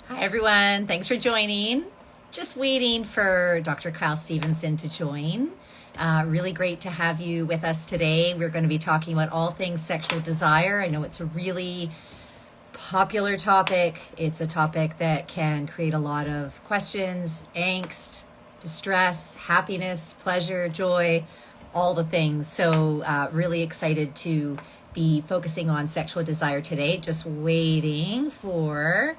Hi, everyone. Thanks for joining. Just waiting for Dr. Kyle Stephenson to join. Really great to have you with us today. We're going to be talking about all things sexual desire. I know it's a really popular topic. It's a topic that can create a lot of questions, angst, distress, happiness, pleasure, joy, all the things. So, really excited to be focusing on sexual desire today. Just waiting for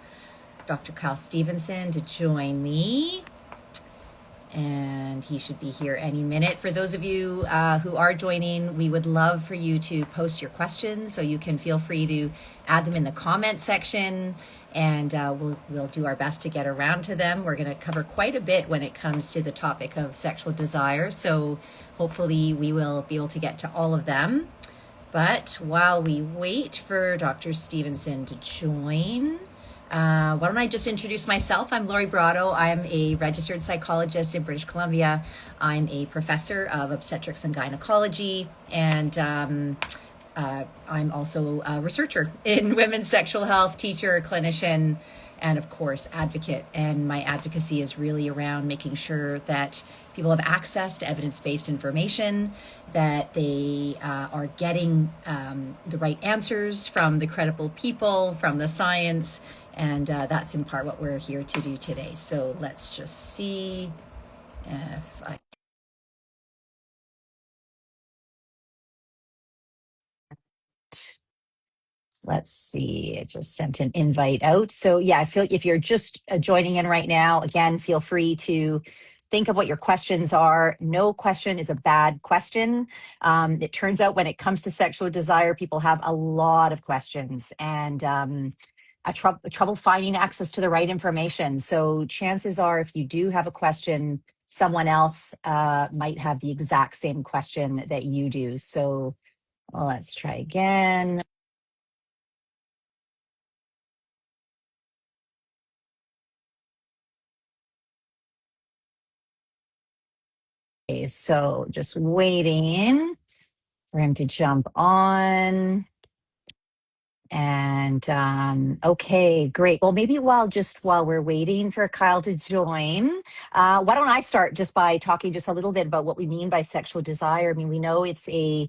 Dr. Kyle Stephenson to join me, and he should be here any minute. For those of you who are joining, we would love for you to post your questions, so you can feel free to add them in the comment section, and we'll do our best to get around to them. We're going to cover quite a bit when it comes to the topic of sexual desire, so hopefully we will be able to get to all of them. But while we wait for Dr. Stephenson to join, why don't I just introduce myself? I'm Lori Brotto. I'm a registered psychologist in British Columbia. I'm a professor of obstetrics and gynecology, and I'm also a researcher in women's sexual health, teacher, clinician, and of course, advocate. And my advocacy is really around making sure that people have access to evidence-based information, that they are getting the right answers from the credible people, from the science, and that's in part what we're here to do today. So let's just see if I... Let's see, I just sent an invite out. So yeah, I feel if you're just joining in right now, again, feel free to think of what your questions are. No question is a bad question. It turns out when it comes to sexual desire, people have a lot of questions and trouble finding access to the right information. So chances are, if you do have a question, someone else might have the exact same question that you do. So let's try again. Okay, so just waiting for him to jump on. And okay, great. Well, maybe while we're waiting for Kyle to join, why don't I start just by talking just a little bit about what we mean by sexual desire? I mean, we know it's a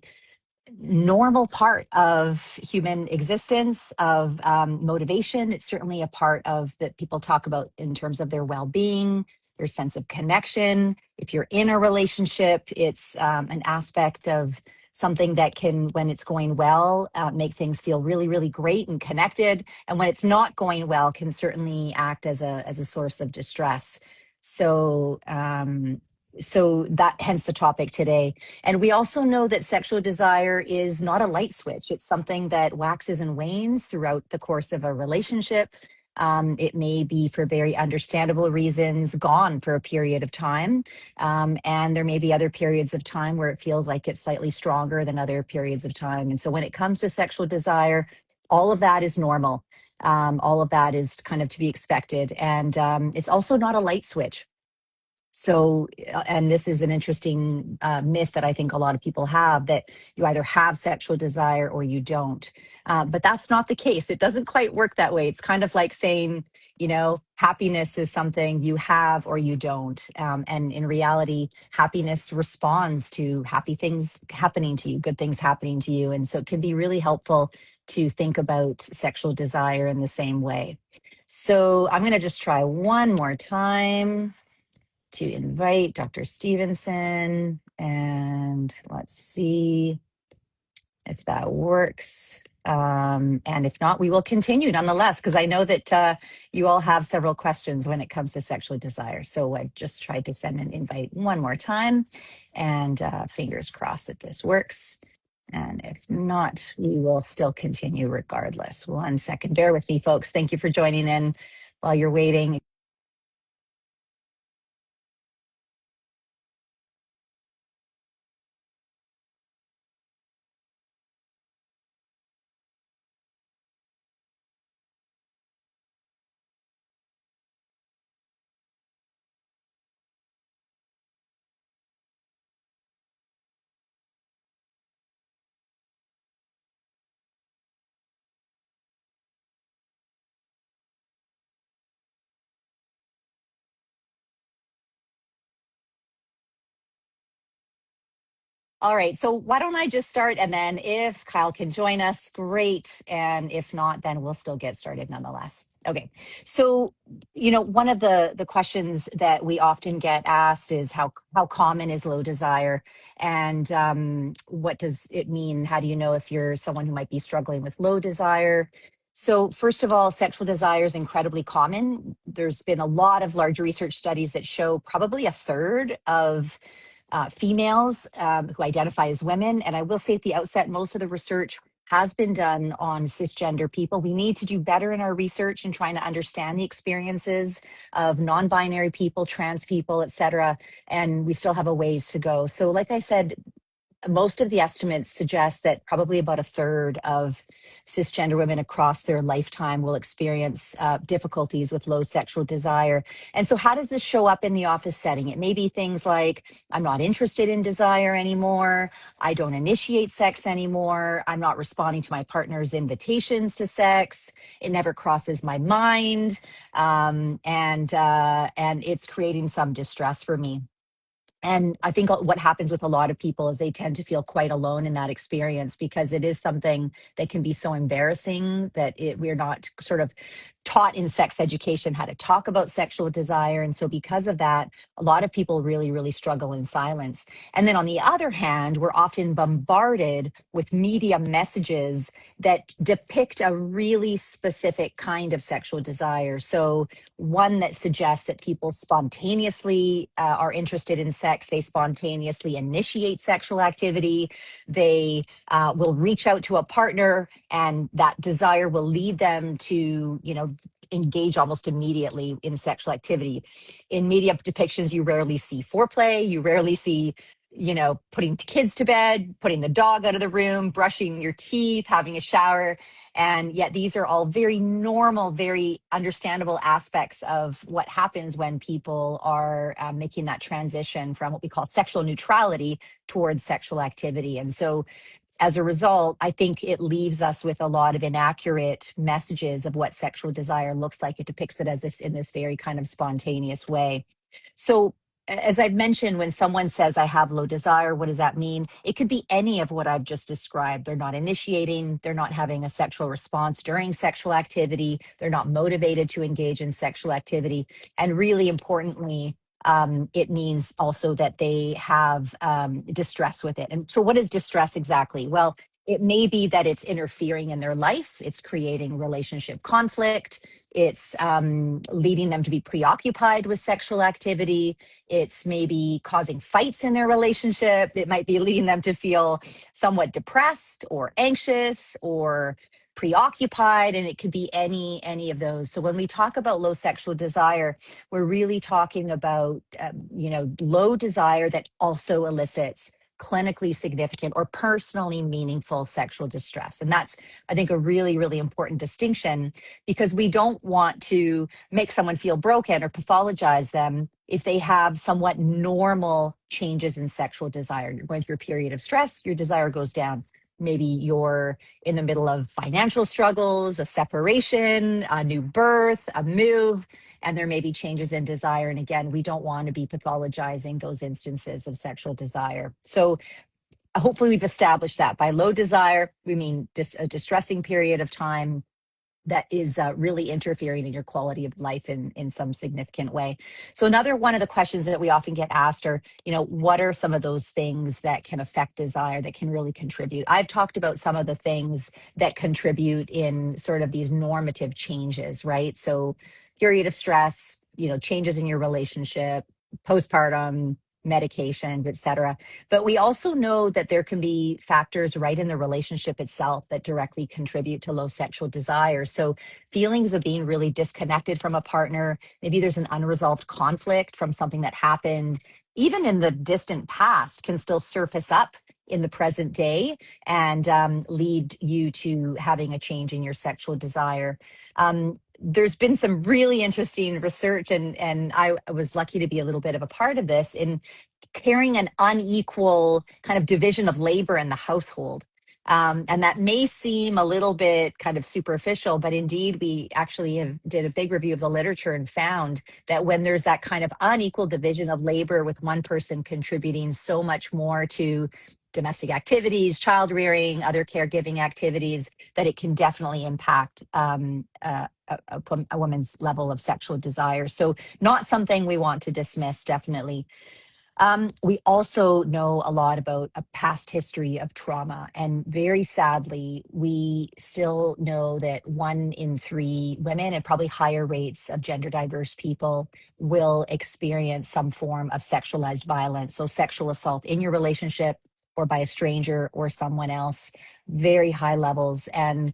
normal part of human existence, of motivation. It's certainly a part of that people talk about in terms of their well-being, their sense of connection. If you're in a relationship, it's an aspect of something that can, when it's going well, make things feel really, really great and connected. And when it's not going well, can certainly act as a source of distress. So, so that hence the topic today. And we also know that sexual desire is not a light switch. It's something that waxes and wanes throughout the course of a relationship. It may be, for very understandable reasons, gone for a period of time. And there may be other periods of time where it feels like it's slightly stronger than other periods of time. And so when it comes to sexual desire, all of that is normal. All of that is kind of to be expected. And it's also not a light switch. So, and this is an interesting myth that I think a lot of people have, that you either have sexual desire or you don't. But that's not the case. It doesn't quite work that way. It's kind of like saying, you know, happiness is something you have or you don't. And in reality, happiness responds to happy things happening to you, good things happening to you. And so it can be really helpful to think about sexual desire in the same way. So I'm going to just try one more time to invite Dr. Stephenson, and let's see if that works. And if not, we will continue nonetheless, because I know that you all have several questions when it comes to sexual desire. So I've just tried to send an invite one more time, and fingers crossed that this works. And if not, we will still continue regardless. 1 second. Bear with me, folks. Thank you for joining in while you're waiting. All right. So why don't I just start? And then if Kyle can join us, great. And if not, then we'll still get started nonetheless. Okay. So, one of the questions that we often get asked is how common is low desire? And what does it mean? How do you know if you're someone who might be struggling with low desire? So, first of all, sexual desire is incredibly common. There's been a lot of large research studies that show probably a third of females who identify as women. And I will say at the outset, most of the research has been done on cisgender people. We need to do better in our research and trying to understand the experiences of non-binary people, trans people, et cetera. And we still have a ways to go. So like I said, most of the estimates suggest that probably about a third of cisgender women across their lifetime will experience difficulties with low sexual desire. And so, how does this show up in the office setting? It may be things like, I'm not interested in desire anymore. I don't initiate sex anymore. I'm not responding to my partner's invitations to sex. It never crosses my mind. And it's creating some distress for me. And I think what happens with a lot of people is they tend to feel quite alone in that experience because it is something that can be so embarrassing that we're not sort of taught in sex education how to talk about sexual desire. And so because of that, a lot of people really, really struggle in silence. And then on the other hand, we're often bombarded with media messages that depict a really specific kind of sexual desire. So one that suggests that people spontaneously are interested in sex, they spontaneously initiate sexual activity, they will reach out to a partner, and that desire will lead them to, engage almost immediately in sexual activity. In media depictions, you rarely see foreplay, you rarely see putting kids to bed, putting the dog out of the room, brushing your teeth, having a shower. And yet these are all very normal, very understandable aspects of what happens when people are making that transition from what we call sexual neutrality towards sexual activity. And so as a result, I think it leaves us with a lot of inaccurate messages of what sexual desire looks like. It depicts it as this in this very kind of spontaneous way. So as I've mentioned, when someone says I have low desire, what does that mean? It could be any of what I've just described. They're not initiating, they're not having a sexual response during sexual activity, they're not motivated to engage in sexual activity. And really importantly, it means also that they have distress with it. And so what is distress exactly? Well, it may be that it's interfering in their life. It's creating relationship conflict. It's leading them to be preoccupied with sexual activity. It's maybe causing fights in their relationship. It might be leading them to feel somewhat depressed or anxious or preoccupied, and it could be any of those. So when we talk about low sexual desire, we're really talking about low desire that also elicits clinically significant or personally meaningful sexual distress. And that's, I think, a really, really important distinction, because we don't want to make someone feel broken or pathologize them if they have somewhat normal changes in sexual desire. You're going through a period of stress, your desire goes down. Maybe you're in the middle of financial struggles, a separation, a new birth, a move, and there may be changes in desire. And again, we don't want to be pathologizing those instances of sexual desire. So hopefully we've established that by low desire, we mean a distressing period of time that is really interfering in your quality of life in some significant way. So another one of the questions that we often get asked are, what are some of those things that can affect desire, that can really contribute? I've talked about some of the things that contribute in sort of these normative changes, right? So period of stress, changes in your relationship, postpartum, medication, et cetera. But we also know that there can be factors right in the relationship itself that directly contribute to low sexual desire. So feelings of being really disconnected from a partner, maybe there's an unresolved conflict from something that happened, even in the distant past, can still surface up in the present day and lead you to having a change in your sexual desire. There's been some really interesting research, and I was lucky to be a little bit of a part of this in carrying an unequal kind of division of labor in the household. And that may seem a little bit kind of superficial, but indeed, we actually did a big review of the literature and found that when there's that kind of unequal division of labor, with one person contributing so much more to domestic activities, child rearing, other caregiving activities, that it can definitely impact a woman's level of sexual desire. So not something we want to dismiss, definitely. We also know a lot about a past history of trauma. And very sadly, we still know that 1 in 3 women, and probably higher rates of gender diverse people, will experience some form of sexualized violence. So sexual assault in your relationship or by a stranger or someone else, very high levels. And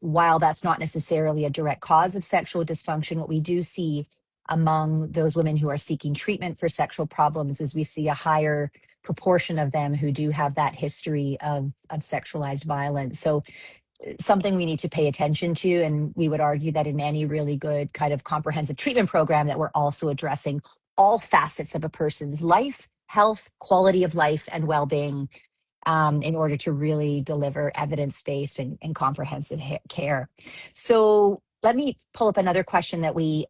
while that's not necessarily a direct cause of sexual dysfunction, what we do see among those women who are seeking treatment for sexual problems is we see a higher proportion of them who do have that history of sexualized violence. So something we need to pay attention to. And we would argue that in any really good kind of comprehensive treatment program, that we're also addressing all facets of a person's life, health, quality of life, and well-being, in order to really deliver evidence-based and comprehensive care. So let me pull up another question that we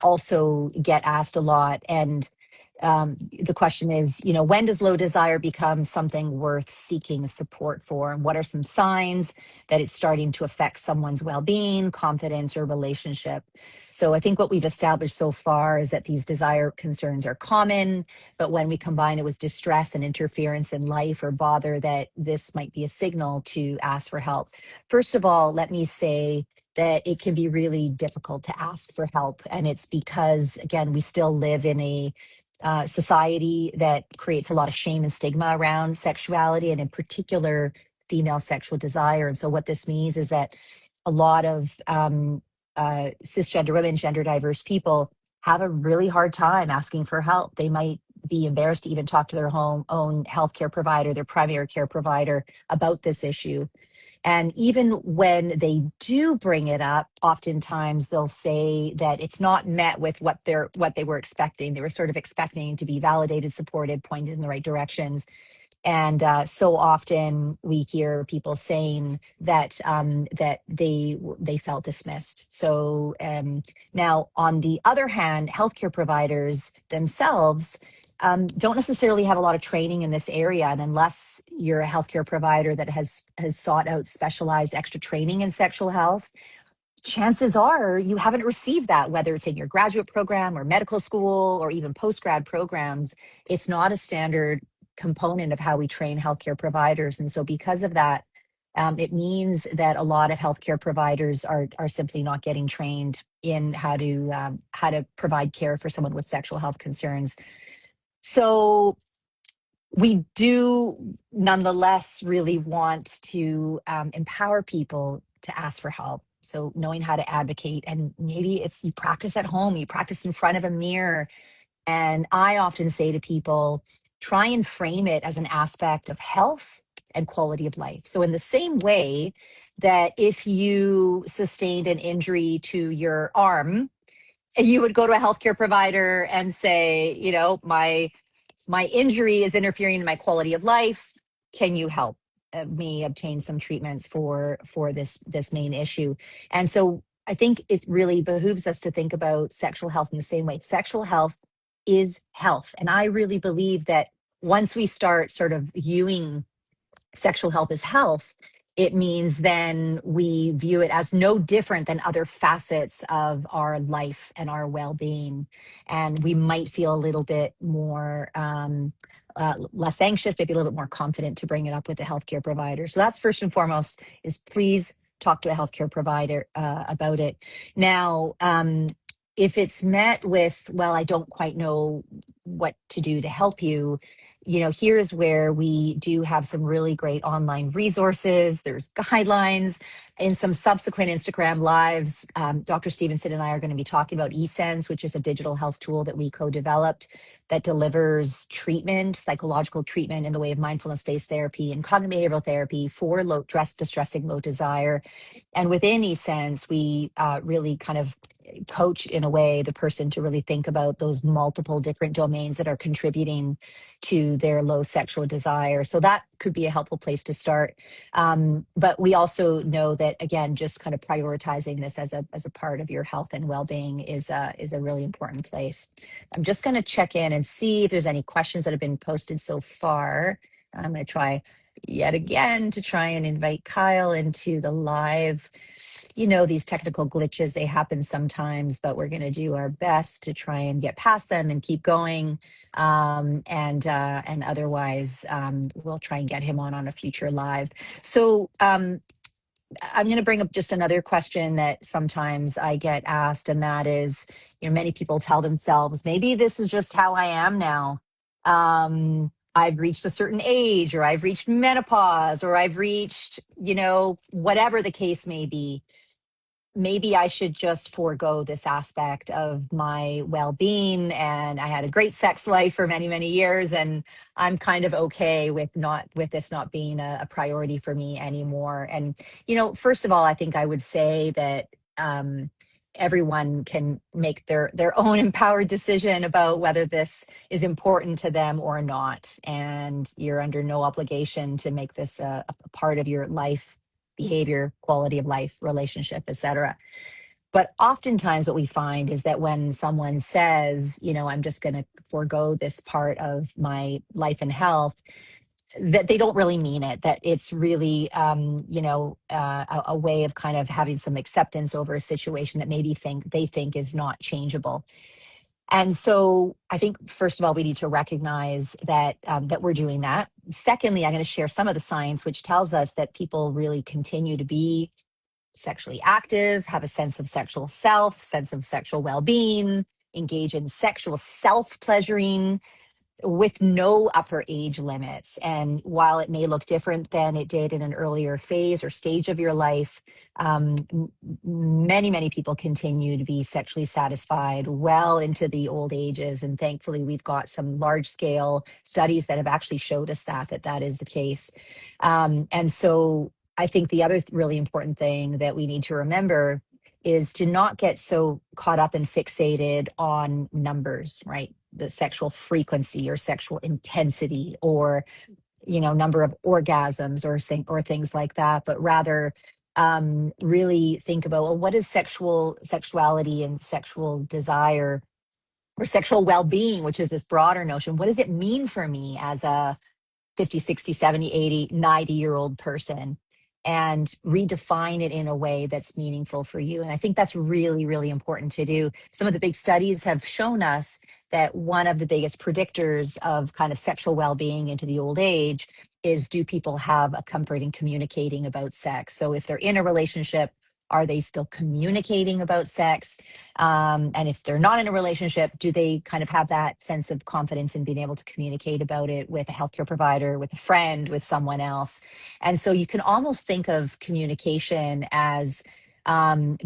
also get asked a lot. And the question is, when does low desire become something worth seeking support for? And what are some signs that it's starting to affect someone's well-being, confidence, or relationship? So I think what we've established so far is that these desire concerns are common, but when we combine it with distress and interference in life or bother, that this might be a signal to ask for help. First of all, let me say that it can be really difficult to ask for help. And it's because, again, we still live in a society that creates a lot of shame and stigma around sexuality, and in particular, female sexual desire. And so what this means is that a lot of cisgender women, gender diverse people, have a really hard time asking for help. They might be embarrassed to even talk to their own healthcare provider, their primary care provider, about this issue. And even when they do bring it up, oftentimes they'll say that it's not met with what they were expecting. They were sort of expecting to be validated, supported, pointed in the right directions. And so often we hear people saying that that they felt dismissed. So now, on the other hand, healthcare providers themselves don't necessarily have a lot of training in this area. And unless you're a healthcare provider that has sought out specialized extra training in sexual health, chances are you haven't received that, whether it's in your graduate program or medical school or even post-grad programs. It's not a standard component of how we train healthcare providers. And so because of that, it means that a lot of healthcare providers are simply not getting trained in how to provide care for someone with sexual health concerns. So we do nonetheless really want to empower people to ask for help. So knowing how to advocate, and maybe it's you practice at home, you practice in front of a mirror. And I often say to people, try and frame it as an aspect of health and quality of life. So in the same way that if you sustained an injury to your arm, you would go to a healthcare provider and say, my injury is interfering in my quality of life. Can you help me obtain some treatments for this main issue? And so I think it really behooves us to think about sexual health in the same way. Sexual health is health. And I really believe that once we start sort of viewing sexual health as health, it means then we view it as no different than other facets of our life and our well-being. And we might feel a little bit more less anxious, maybe a little bit more confident to bring it up with the healthcare provider. So that's first and foremost, is please talk to a healthcare provider about it. Now, if it's met with, well, I don't quite know what to do to help you, here's where we do have some really great online resources. There's guidelines. In some subsequent Instagram lives, Dr. Stephenson and I are going to be talking about eSense, which is a digital health tool that we co-developed that delivers treatment, psychological treatment in the way of mindfulness-based therapy and cognitive behavioral therapy for distressing low desire. And within eSense, we really kind of coach in a way the person to really think about those multiple different domains that are contributing to their low sexual desire. So that could be a helpful place to start. But we also know that, again, just kind of prioritizing this as a part of your health and well-being is a really important place. I'm just going to check in and see if there's any questions that have been posted so far. I'm going to try yet again to try and invite Kyle into the live. These technical glitches, they happen sometimes, but we're going to do our best to try and get past them and keep going. And otherwise, we'll try and get him on a future live. So I'm going to bring up just another question that sometimes I get asked, and that is, many people tell themselves, maybe this is just how I am now. I've reached a certain age, or I've reached menopause, or I've reached, whatever the case may be. Maybe I should just forego this aspect of my well-being. And I had a great sex life for many, many years, and I'm kind of okay with this not being a priority for me anymore. And, first of all, I think I would say that everyone can make their own empowered decision about whether this is important to them or not. And you're under no obligation to make this a part of your life, behavior, quality of life, relationship, etc. But oftentimes what we find is that when someone says, I'm just going to forego this part of my life and health, that they don't really mean it, that it's really, a way of kind of having some acceptance over a situation that maybe they think is not changeable. And so I think, first of all, we need to recognize that we're doing that. Secondly, I'm going to share some of the science which tells us that people really continue to be sexually active, have a sense of sexual self, sense of sexual well-being, engage in sexual self-pleasuring with no upper age limits. And while it may look different than it did in an earlier phase or stage of your life, many, many people continue to be sexually satisfied well into the old ages. And thankfully, we've got some large scale studies that have actually showed us that is the case. And so I think the other really important thing that we need to remember is to not get so caught up and fixated on numbers, right? The sexual frequency or sexual intensity, or number of orgasms or things like that, but rather really think about, well, what is sexuality and sexual desire or sexual well-being, which is this broader notion. What does it mean for me as a 50, 60, 70, 80, 90-year-old person, and redefine it in a way that's meaningful for you? And I think that's really, really important to do. Some of the big studies have shown us that one of the biggest predictors of kind of sexual well-being into the old age is, do people have a comfort in communicating about sex? So if they're in a relationship, are they still communicating about sex? And if they're not in a relationship, do they kind of have that sense of confidence in being able to communicate about it with a healthcare provider, with a friend, with someone else? And so you can almost think of communication as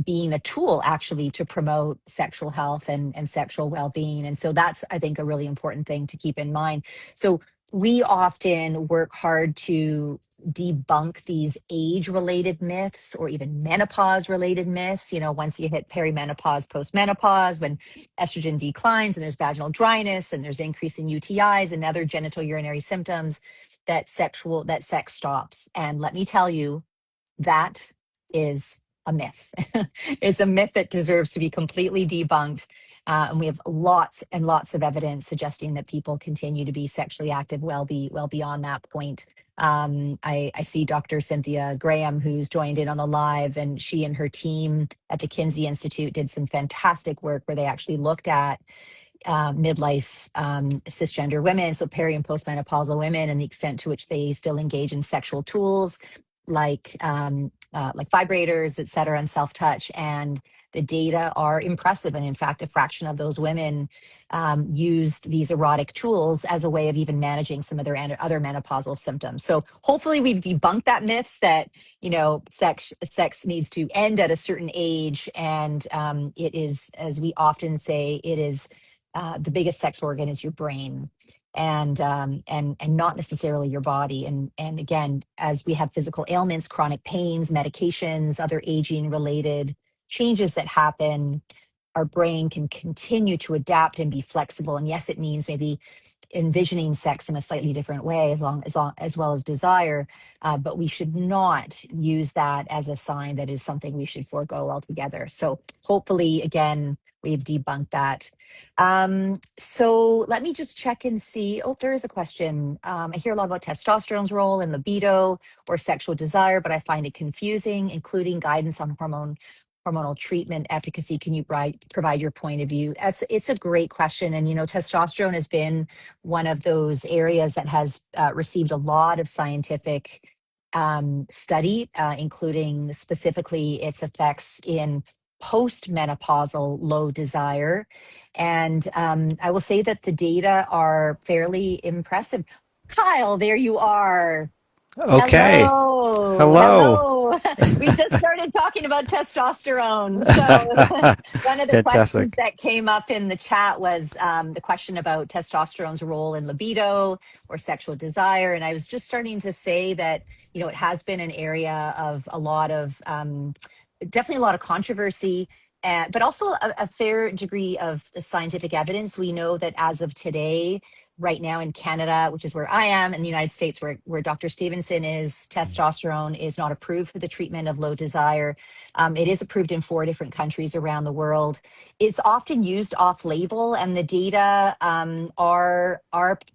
being a tool actually to promote sexual health and sexual well-being. And so that's, I think, a really important thing to keep in mind. So we often work hard to debunk these age-related myths or even menopause-related myths. Once you hit perimenopause, postmenopause, when estrogen declines and there's vaginal dryness and there's increase in UTIs and other genital urinary symptoms, that sex stops. And let me tell you, that is a myth. It's a myth that deserves to be completely debunked. And we have lots and lots of evidence suggesting that people continue to be sexually active well beyond that point. I see Dr. Cynthia Graham, who's joined in on the live, and she and her team at the Kinsey Institute did some fantastic work where they actually looked at midlife cisgender women, so peri and postmenopausal women, and the extent to which they still engage in sexual tools like vibrators, et cetera, and self-touch. And the data are impressive. And in fact, a fraction of those women used these erotic tools as a way of even managing some of their other menopausal symptoms. So hopefully we've debunked that myth that, sex needs to end at a certain age. And it is, as we often say, it is the biggest sex organ is your brain, and not necessarily your body. And again, as we have physical ailments, chronic pains, medications, other aging related changes that happen, our brain can continue to adapt and be flexible. And yes, it means maybe envisioning sex in a slightly different way, as well as desire, but we should not use that as a sign that is something we should forego altogether. So hopefully, again, we've debunked that. So let me just check and see. Oh, there is a question. I hear a lot about testosterone's role in libido or sexual desire, but I find it confusing, including guidance on hormonal treatment efficacy. Can you provide your point of view? It's a great question. And, testosterone has been one of those areas that has received a lot of scientific study, including specifically its effects in postmenopausal low desire. And I will say that the data are fairly impressive. Kyle, there you are. Okay. Hello. Hello. Hello. We just started talking about testosterone. So, one of the questions Fantastic. that came up in the chat was the question about testosterone's role in libido or sexual desire. And I was just starting to say that, it has been an area of a lot of definitely a lot of controversy, but also a fair degree of scientific evidence. We know that as of today, right now in Canada, which is where I am, in the United States, where Dr. Stephenson is, testosterone is not approved for the treatment of low desire. It is approved in 4 different countries around the world. It's often used off label, and the data are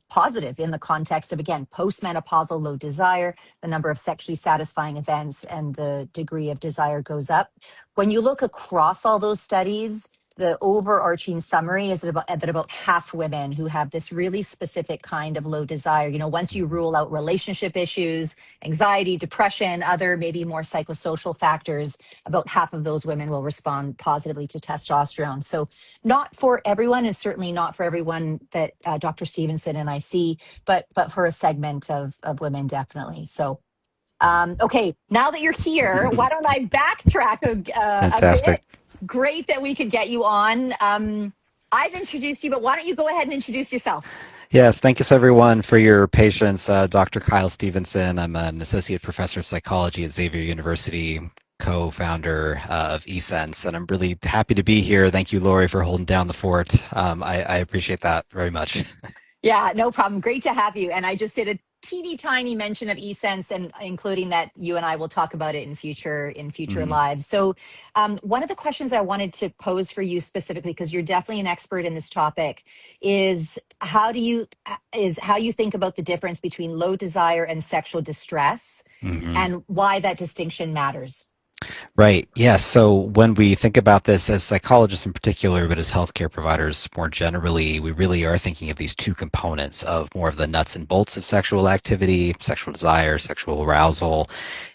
positive in the context of, again, postmenopausal low desire. The number of sexually satisfying events and the degree of desire goes up. When you look across all those studies, the overarching summary is that about half women who have this really specific kind of low desire, once you rule out relationship issues, anxiety, depression, other maybe more psychosocial factors, about half of those women will respond positively to testosterone. So not for everyone, and certainly not for everyone that Dr. Stevenson and I see, but for a segment of women, definitely. So okay, now that you're here, why don't I backtrack a Fantastic. bit? Great that we could get you on. I've introduced you, but why don't you go ahead and introduce yourself? Yes, thank you everyone for your patience. Dr. Kyle Stephenson. I'm an associate professor of psychology at Xavier University, co-founder of eSense, and I'm really happy to be here. Thank you, Lori, for holding down the fort. I appreciate that very much. Yeah, no problem. Great to have you. And I just did a teeny tiny mention of eSense, and including that you and I will talk about it in future Mhm. lives. So one of the questions I wanted to pose for you specifically, because you're definitely an expert in this topic, is how you think about the difference between low desire and sexual distress, Mhm. and why that distinction matters. Right. Yes. So when we think about this as psychologists in particular, but as healthcare providers more generally, we really are thinking of these two components of more of the nuts and bolts of sexual activity, sexual desire, sexual arousal,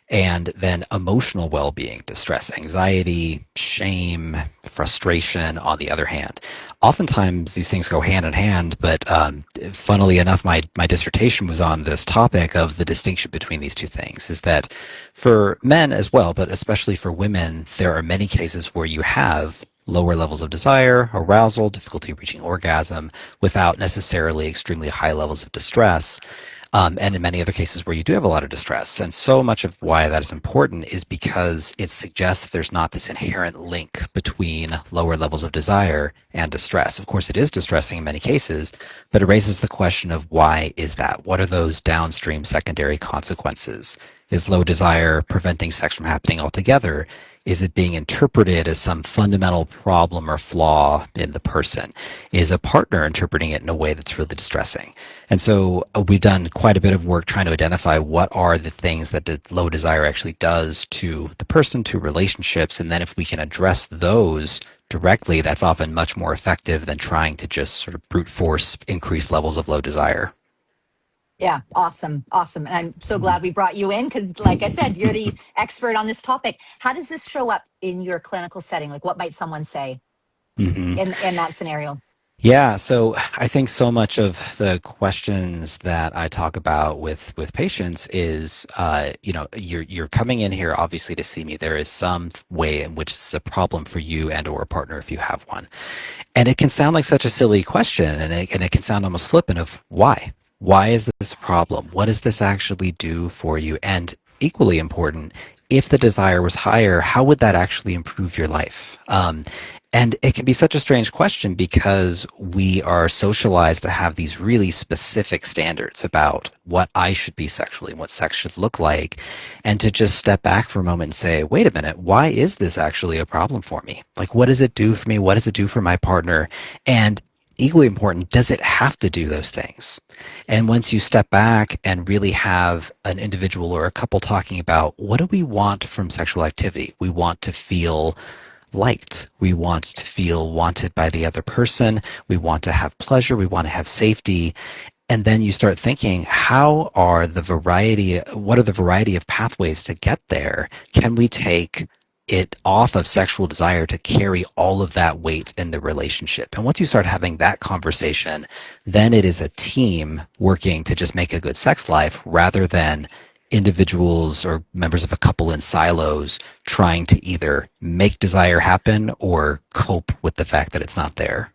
and then emotional well-being, distress, anxiety, shame, frustration on the other hand. Oftentimes these things go hand in hand, but funnily enough, my dissertation was on this topic of the distinction between these two things, is that for men as well, but especially for women, there are many cases where you have lower levels of desire, arousal, difficulty reaching orgasm without necessarily extremely high levels of distress. And in many other cases where you do have a lot of distress. And so much of why that is important is because it suggests that there's not this inherent link between lower levels of desire and distress. Of course, it is distressing in many cases, but it raises the question of why is that? What are those downstream secondary consequences? Is low desire preventing sex from happening altogether? Is it being interpreted as some fundamental problem or flaw in the person? Is a partner interpreting it in a way that's really distressing? And so we've done quite a bit of work trying to identify what are the things that the low desire actually does to the person, to relationships. And then if we can address those directly, that's often much more effective than trying to just sort of brute force increased levels of low desire. Yeah, awesome. Awesome. And I'm so glad we brought you in because, like I said, you're the expert on this topic. How does this show up in your clinical setting? Like, what might someone say Mm-hmm. in that scenario? Yeah, so I think so much of the questions that I talk about with patients is, you're coming in here obviously to see me. There is some way in which it's a problem for you and or a partner if you have one, and it can sound like such a silly question, and it can sound almost flippant of why. Why is this a problem? What does this actually do for you? And equally important, if the desire was higher, how would that actually improve your life? And it can be such a strange question because we are socialized to have these really specific standards about what I should be sexually and what sex should look like. And to just step back for a moment and say, wait a minute, why is this actually a problem for me? Like, what does it do for me? What does it do for my partner? And equally important, does it have to do those things? And once you step back and really have an individual or a couple talking about what do we want from sexual activity? We want to feel liked. We want to feel wanted by the other person. We want to have pleasure. We want to have safety. And then you start thinking, what are the variety of pathways to get there? Can we take it off of sexual desire to carry all of that weight in the relationship? And once you start having that conversation, then it is a team working to just make a good sex life rather than individuals or members of a couple in silos trying to either make desire happen or cope with the fact that it's not there.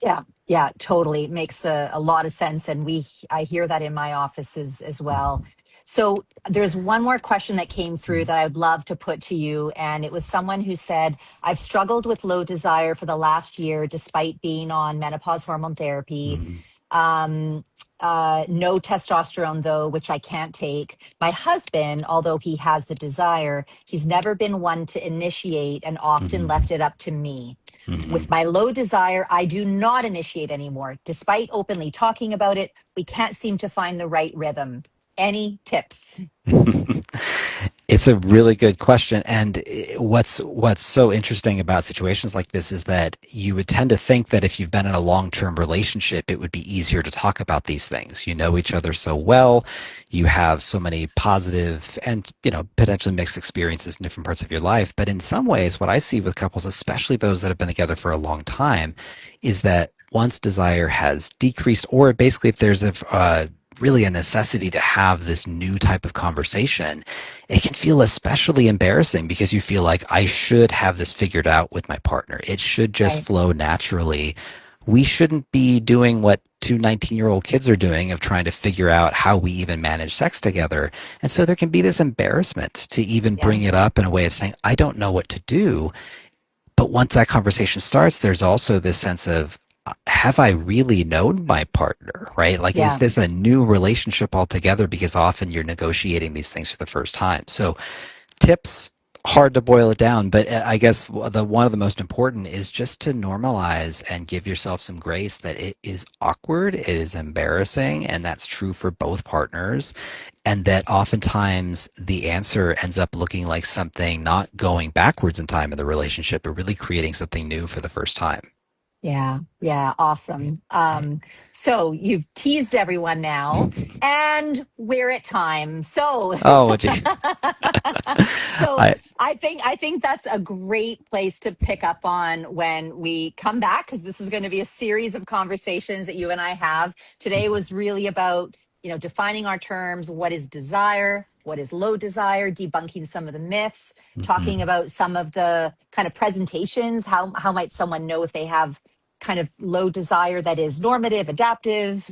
Yeah, yeah, totally. It makes a lot of sense. And I hear that in my offices as well. So there's one more question that came through that I would love to put to you. And it was someone who said, I've struggled with low desire for the last year, despite being on menopause hormone therapy. Mm-hmm. Um, no testosterone, though, which I can't take. My husband, although he has the desire, he's never been one to initiate and often Mm-hmm. left it up to me. Mm-hmm. With my low desire, I do not initiate anymore. Despite openly talking about it, we can't seem to find the right rhythm. Any tips? It's a really good question, and what's so interesting about situations like this is that you would tend to think that if you've been in a long-term relationship, it would be easier to talk about these things. You know each other so well, you have so many positive and potentially mixed experiences in different parts of your life. But in some ways, what I see with couples, especially those that have been together for a long time, is that once desire has decreased, or basically if there's really a necessity to have this new type of conversation, it can feel especially embarrassing because you feel like I should have this figured out with my partner. It should just Right. flow naturally. We shouldn't be doing what two 19-year-old kids are doing of trying to figure out how we even manage sex together. And so there can be this embarrassment to even Yeah. bring it up in a way of saying, I don't know what to do. But once that conversation starts, there's also this sense of, have I really known my partner, right? Like, is Yeah. this a new relationship altogether? Because often you're negotiating these things for the first time. So, tips, hard to boil it down, but I guess the one of the most important is just to normalize and give yourself some grace that it is awkward, it is embarrassing, and that's true for both partners. And that oftentimes the answer ends up looking like something not going backwards in time in the relationship, but really creating something new for the first time. Yeah, yeah, awesome. Right. So you've teased everyone now, and we're at time. So, Oh, gee. so I. I think that's a great place to pick up on when we come back, because this is going to be a series of conversations that you and I have. Today was really about defining our terms. What is desire? What is low desire? Debunking some of the myths. Talking Mhm. about some of the kind of presentations. How might someone know if they have kind of low desire that is normative, adaptive,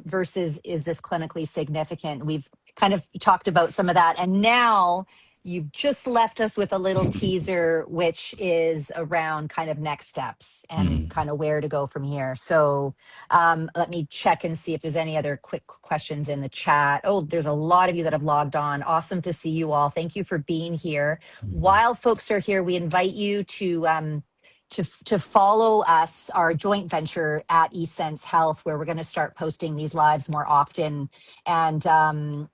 versus is this clinically significant? We've kind of talked about some of that. And now you've just left us with a little teaser, which is around kind of next steps and Mhm. kind of where to go from here. So let me check and see if there's any other quick questions in the chat. Oh, there's a lot of you that have logged on. Awesome to see you all. Thank you for being here. Mhm. While folks are here, we invite you to follow us, our joint venture at eSense Health, where we're going to start posting these lives more often, and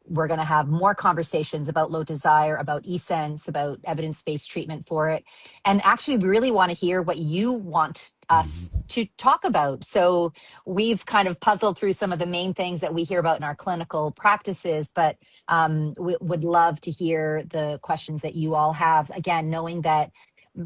we're going to have more conversations about low desire, about eSense, about evidence-based treatment for it, and actually, we really want to hear what you want us Mhm. to talk about. So we've kind of puzzled through some of the main things that we hear about in our clinical practices, but we would love to hear the questions that you all have. Again, knowing that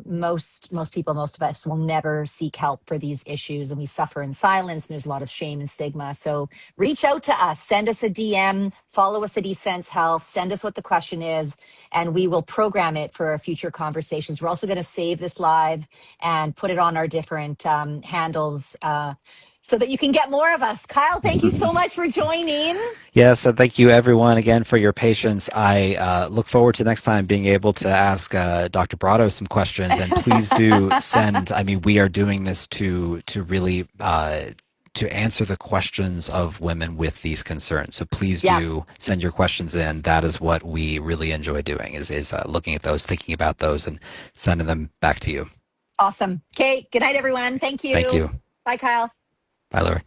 most people, most of us will never seek help for these issues, and we suffer in silence, and there's a lot of shame and stigma. So reach out to us, send us a DM, follow us at eSense Health, send us what the question is, and we will program it for future conversations. We're also going to save this live and put it on our different handles. so that you can get more of us. Kyle, thank you so much for joining. Yes, and thank you everyone again for your patience. I look forward to next time being able to ask Dr. Brotto some questions, and please do send. I mean, we are doing this to really to answer the questions of women with these concerns. So please Yeah, do send your questions in. That is what we really enjoy doing is looking at those, thinking about those, and sending them back to you. awesome. Okay, good night, everyone. Thank Thank you. you. Bye, Kyle. Bye, Laura.